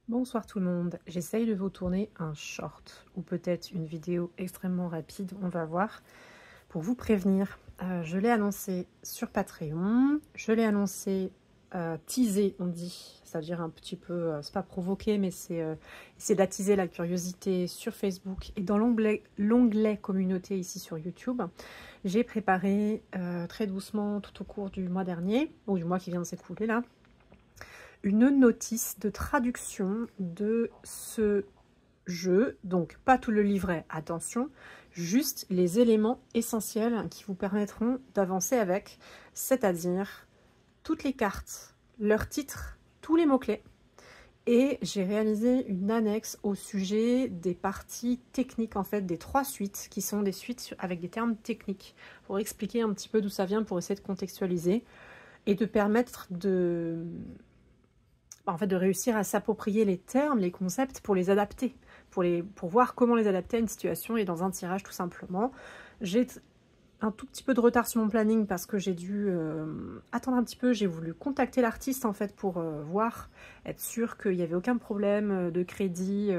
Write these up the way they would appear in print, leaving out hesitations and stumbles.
Bonsoir tout le monde, j'essaye de vous tourner un short ou peut-être une vidéo extrêmement rapide, on va voir, pour vous prévenir. Je l'ai annoncé sur Patreon, je l'ai annoncé teasé, on dit, c'est-à-dire un petit peu, c'est pas provoqué, mais c'est d'attiser la curiosité sur Facebook et dans l'onglet communauté ici sur YouTube. J'ai préparé très doucement tout au cours du mois dernier, ou du mois qui vient de s'écouler là, une notice de traduction de ce jeu, donc pas tout le livret, attention, juste les éléments essentiels qui vous permettront d'avancer avec, c'est-à-dire toutes les cartes, leurs titres, tous les mots-clés. Et j'ai réalisé une annexe au sujet des parties techniques, en fait, des 3 suites, qui sont des suites avec des termes techniques, pour expliquer un petit peu d'où ça vient, pour essayer de contextualiser et de permettre de réussir à s'approprier les termes, les concepts pour les adapter, pour voir comment les adapter à une situation et dans un tirage tout simplement. J'ai un tout petit peu de retard sur mon planning parce que j'ai dû attendre un petit peu, j'ai voulu contacter l'artiste en fait pour voir, être sûr qu'il n'y avait aucun problème de crédit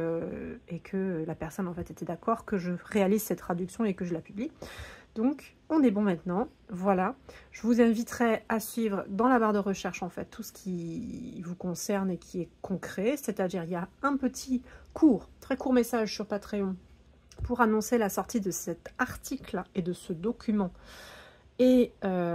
et que la personne en fait était d'accord que je réalise cette traduction et que je la publie. Donc, on est bon maintenant, voilà. Je vous inviterai à suivre dans la barre de recherche, en fait, tout ce qui vous concerne et qui est concret. C'est-à-dire, il y a un petit très court message sur Patreon pour annoncer la sortie de cet article et de ce document. Et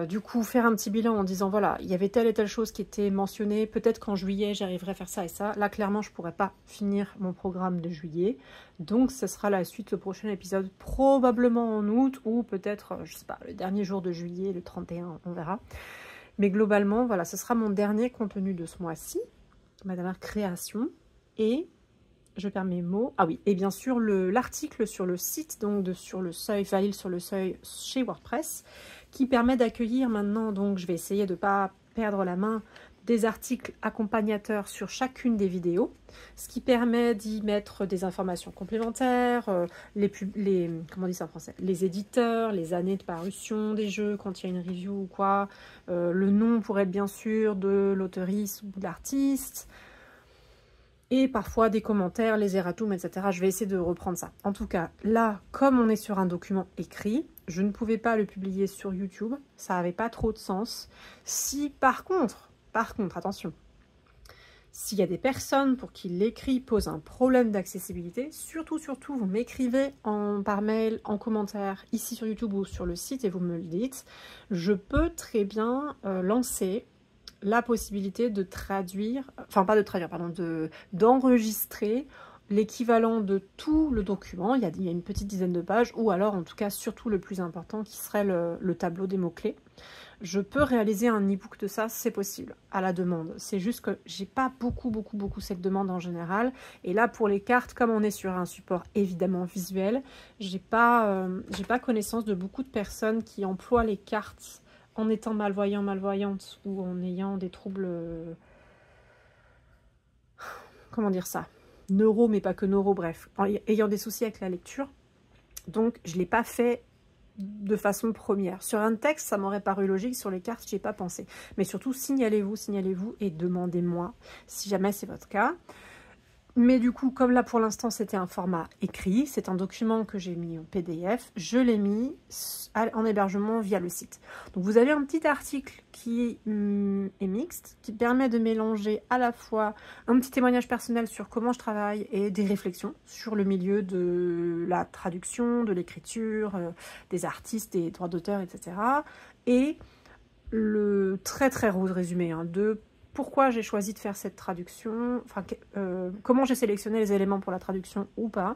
du coup, faire un petit bilan en disant, voilà, il y avait telle et telle chose qui était mentionnée, peut-être qu'en juillet, j'arriverai à faire ça et ça. Là, clairement, je ne pourrais pas finir mon programme de juillet. Donc, ce sera la suite, le prochain épisode, probablement en août, ou peut-être, je ne sais pas, le dernier jour de juillet, le 31, on verra. Mais globalement, voilà, ce sera mon dernier contenu de ce mois-ci, ma dernière création. Et je perds mes mots. Ah oui, et bien sûr, l'article sur le site, donc sur le seuil, Valil sur le seuil chez WordPress, qui permet d'accueillir maintenant, donc je vais essayer de ne pas perdre la main, des articles accompagnateurs sur chacune des vidéos, ce qui permet d'y mettre des informations complémentaires, comment on dit ça en français, les éditeurs, les années de parution des jeux quand il y a une review ou quoi, le nom pour être bien sûr de l'auteuriste ou de l'artiste, et parfois des commentaires, les erratums, etc. Je vais essayer de reprendre ça. En tout cas, là, comme on est sur un document écrit, je ne pouvais pas le publier sur YouTube. Ça n'avait pas trop de sens. Si par contre, attention, s'il y a des personnes pour qui l'écrit pose un problème d'accessibilité, surtout, vous m'écrivez par mail, en commentaire, ici sur YouTube ou sur le site et vous me le dites. Je peux très bien lancer la possibilité de traduire, enfin pas de traduire, pardon, d'enregistrer l'équivalent de tout le document. Il y a une petite dizaine de pages, ou alors en tout cas surtout le plus important qui serait le tableau des mots-clés. Je peux réaliser un e-book de ça, c'est possible, à la demande. C'est juste que j'ai pas beaucoup cette demande en général. Et là, pour les cartes, comme on est sur un support évidemment visuel, j'ai pas connaissance de beaucoup de personnes qui emploient les cartes en étant malvoyant, malvoyante ou en ayant des troubles, comment dire ça, neuro, mais pas que neuro, bref, ayant des soucis avec la lecture. Donc, je ne l'ai pas fait de façon première. Sur un texte, ça m'aurait paru logique, sur les cartes, j'y ai pas pensé. Mais surtout, signalez-vous et demandez-moi si jamais c'est votre cas. Mais du coup, comme là pour l'instant c'était un format écrit, c'est un document que j'ai mis en PDF, je l'ai mis en hébergement via le site. Donc vous avez un petit article qui est mixte, qui permet de mélanger à la fois un petit témoignage personnel sur comment je travaille et des réflexions sur le milieu de la traduction, de l'écriture, des artistes, des droits d'auteur, etc. Et le très rose résumé de pourquoi j'ai choisi de faire cette traduction, enfin, comment j'ai sélectionné les éléments pour la traduction ou pas,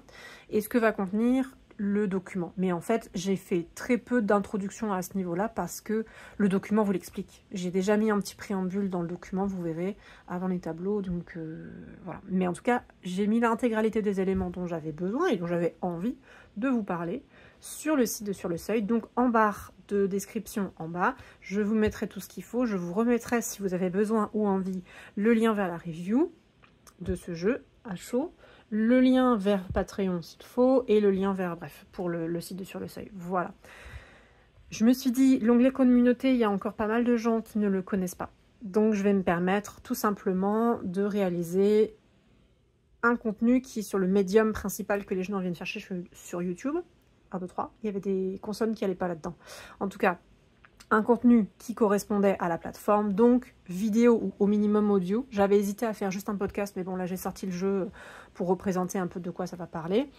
et ce que va contenir le document. Mais en fait, j'ai fait très peu d'introduction à ce niveau-là parce que le document vous l'explique. J'ai déjà mis un petit préambule dans le document, vous verrez, avant les tableaux, donc voilà. Mais en tout cas, j'ai mis l'intégralité des éléments dont j'avais besoin et dont j'avais envie de vous parler sur le site de Sur le Seuil, donc en barre de description en bas, je vous mettrai tout ce qu'il faut, je vous remettrai si vous avez besoin ou envie le lien vers la review de ce jeu à chaud, le lien vers Patreon s'il faut et le lien vers, bref, pour le site de Sur le Seuil, voilà. Je me suis dit, l'onglet communauté, il y a encore pas mal de gens qui ne le connaissent pas, donc je vais me permettre tout simplement de réaliser un contenu qui est sur le médium principal que les gens viennent chercher sur YouTube. 1, 2, 3. Il y avait des consonnes qui n'allaient pas là-dedans. En tout cas, un contenu qui correspondait à la plateforme, donc vidéo ou au minimum audio. J'avais hésité à faire juste un podcast, mais bon, là j'ai sorti le jeu pour représenter un peu de quoi ça va parler.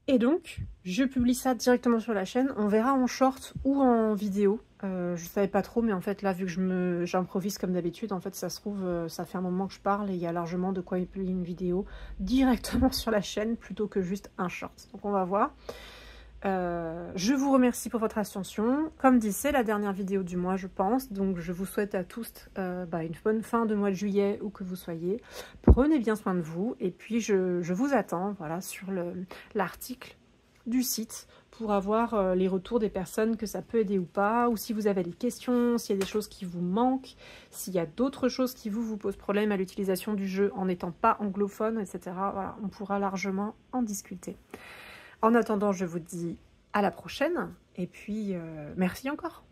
Et donc, je publie ça directement sur la chaîne. On verra en short ou en vidéo. Je savais pas trop, mais en fait, là, vu que j'improvise comme d'habitude, en fait, ça se trouve, ça fait un moment que je parle et il y a largement de quoi publier une vidéo directement sur la chaîne plutôt que juste un short. Donc, on va voir. Je vous remercie pour votre attention. Comme dit, c'est la dernière vidéo du mois, je pense. Donc, je vous souhaite à tous une bonne fin de mois de juillet, où que vous soyez. Prenez bien soin de vous. Et puis, je vous attends voilà, sur l'article du site pour avoir les retours des personnes que ça peut aider ou pas. Ou si vous avez des questions, s'il y a des choses qui vous manquent, s'il y a d'autres choses qui vous posent problème à l'utilisation du jeu en n'étant pas anglophone, etc. Voilà, on pourra largement en discuter. En attendant, je vous dis à la prochaine et puis merci encore.